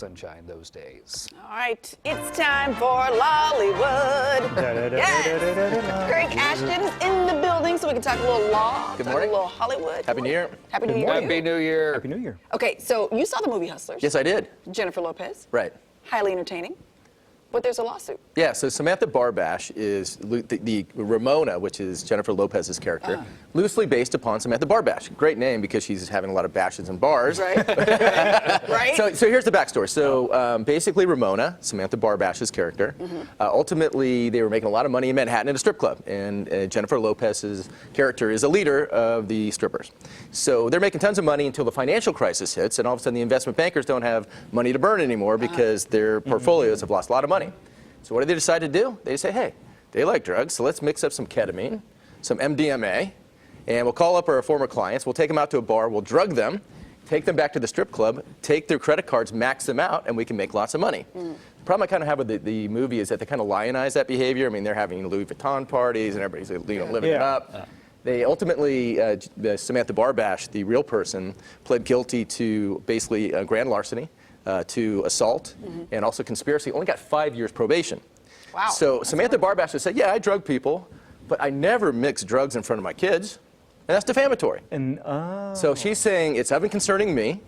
Sunshine those days. All right, it's time for Law-Lywood. Yes. Craig Ashton is in the building, so we can talk a little law, Good talk morning. a little Hollywood. Happy New Year. Happy New Year. Happy New Year. Happy New Year. Okay, so you saw the movie Hustlers. Yes, I did. Jennifer Lopez. Right. Highly entertaining. But there's a lawsuit. Yeah, so Samantha Barbash is the Ramona, which is Jennifer Lopez's character, loosely based upon Samantha Barbash. Great name because she's having a lot of bashes in bars. Right. Right? So here's the backstory. So basically Ramona, Samantha Barbash's character, ultimately they were making a lot of money in Manhattan at a strip club. And Jennifer Lopez's character is a leader of the strippers. So they're making tons of money until the financial crisis hits, and all of a sudden the investment bankers don't have money to burn anymore because their portfolios have lost a lot of money. So what do they decide to do? They say, hey, they like drugs, so let's mix up some ketamine, some MDMA, and we'll call up our former clients, we'll take them out to a bar, we'll drug them, take them back to the strip club, take their credit cards, max them out, and we can make lots of money. The problem I kind of have with the movie is that they kind of lionize that behavior. I mean, they're having Louis Vuitton parties, and everybody's living it up. They ultimately, Samantha Barbash, the real person, pled guilty to basically grand larceny, to assault, and also conspiracy. Only got 5 years probation. Wow. So Samantha Barbash would say, yeah, I drug people, but I never mix drugs in front of my kids. And that's defamatory. And So she's saying it's of and concerning me,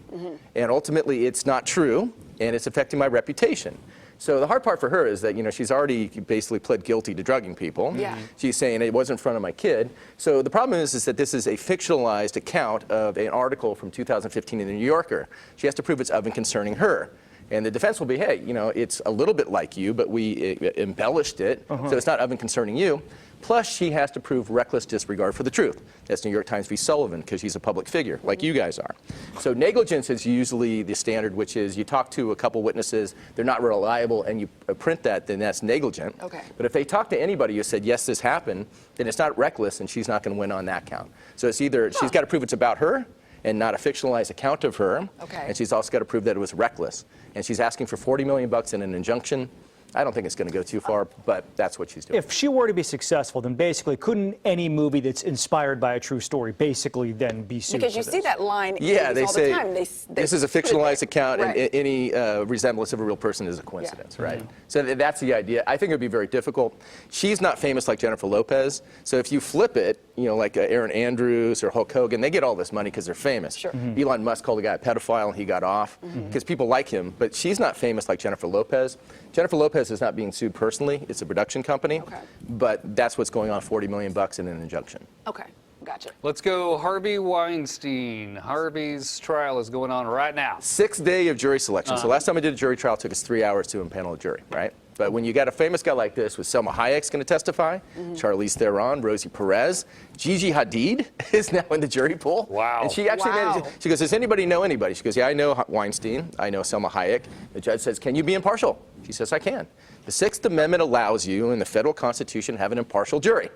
and ultimately it's not true, and it's affecting my reputation. So the hard part for her is that, you know, she's already basically pled guilty to drugging people. Yeah. She's saying it was in front of my kid. So the problem is that this is a fictionalized account of an article from 2015 in the New Yorker. She has to prove it's of and concerning her. And the defense will be, hey, you know, it's a little bit like you, but we embellished it, so it's not of and concerning you. Plus, she has to prove reckless disregard for the truth. That's New York Times v. Sullivan, because she's a public figure, like you guys are. So negligence is usually the standard, which is you talk to a couple witnesses, they're not reliable, and you print that, then that's negligent. Okay. But if they talk to anybody who said, yes, this happened, then it's not reckless, and she's not going to win on that count. So it's either she's got to prove it's about her, and not a fictionalized account of her. Okay. And she's also got to prove that it was reckless. And she's asking for $40 million in an injunction. I don't think it's going to go too far, but that's what she's doing. if she were to be successful, then basically couldn't any movie that's inspired by a true story basically then be sued Because for you this? see that line Yeah, they all say the time. this is a fictionalized account, Right. and any resemblance of a real person is a coincidence, right? So that's the idea. I think it would be very difficult. She's not famous like Jennifer Lopez, so if you flip it, you know, like Aaron Andrews or Hulk Hogan, they get all this money because they're famous. Sure. Elon Musk called the guy a pedophile, and he got off because people like him, but she's not famous like Jennifer Lopez. Jennifer Lopez is not being sued personally. It's a production company, but that's what's going on, $40 million in an injunction. Okay, gotcha. Let's go Harvey Weinstein. Harvey's trial is going on right now. 6th day of jury selection. So last time I did a jury trial, it took us 3 hours to impanel a jury, right? But when you got a famous guy like this, with Selma Hayek's going to testify, Charlize Theron, Rosie Perez, Gigi Hadid is now in the jury pool. Wow. And she actually made it. She goes, does anybody know anybody? She goes, yeah, I know Weinstein. I know Selma Hayek. The judge says, can you be impartial? She says, I can. The 6th Amendment allows you in the federal Constitution to have an impartial jury.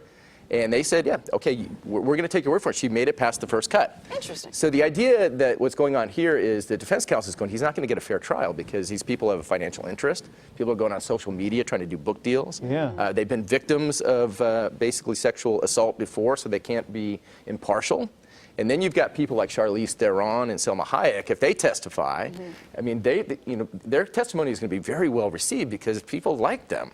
And they said, yeah, okay, we're going to take your word for it. She made it past the first cut. Interesting. So the idea that what's going on here is the defense counsel is going, he's not going to get a fair trial because these people have a financial interest. People are going on social media trying to do book deals. Yeah. They've been victims of basically sexual assault before, so they can't be impartial. And then you've got people like Charlize Theron and Selma Hayek. If they testify, I mean, their testimony is going to be very well received because people like them.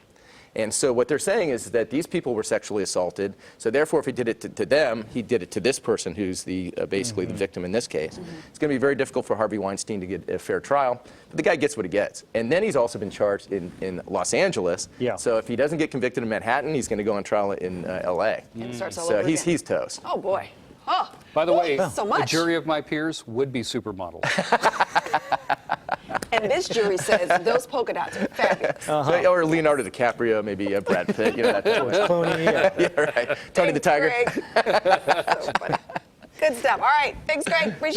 And so what they're saying is that these people were sexually assaulted, so therefore if he did it to them, he did it to this person who's the basically the victim in this case. It's going to be very difficult for Harvey Weinstein to get a fair trial, but the guy gets what he gets. And then he's also been charged in Los Angeles, so if he doesn't get convicted in Manhattan, he's going to go on trial in L.A. And it starts all So over again. he's toast. Oh, boy. Oh, By the way, so much. a jury of my peers would be supermodels. And this jury says those polka dots are fabulous. So, or Leonardo DiCaprio, maybe Brad Pitt, you know, that type of stuff. Clooney, yeah. Yeah, right. Tony the Thanks, Tiger. Greg. So funny. Good stuff. All right. Thanks, Greg. Appreciate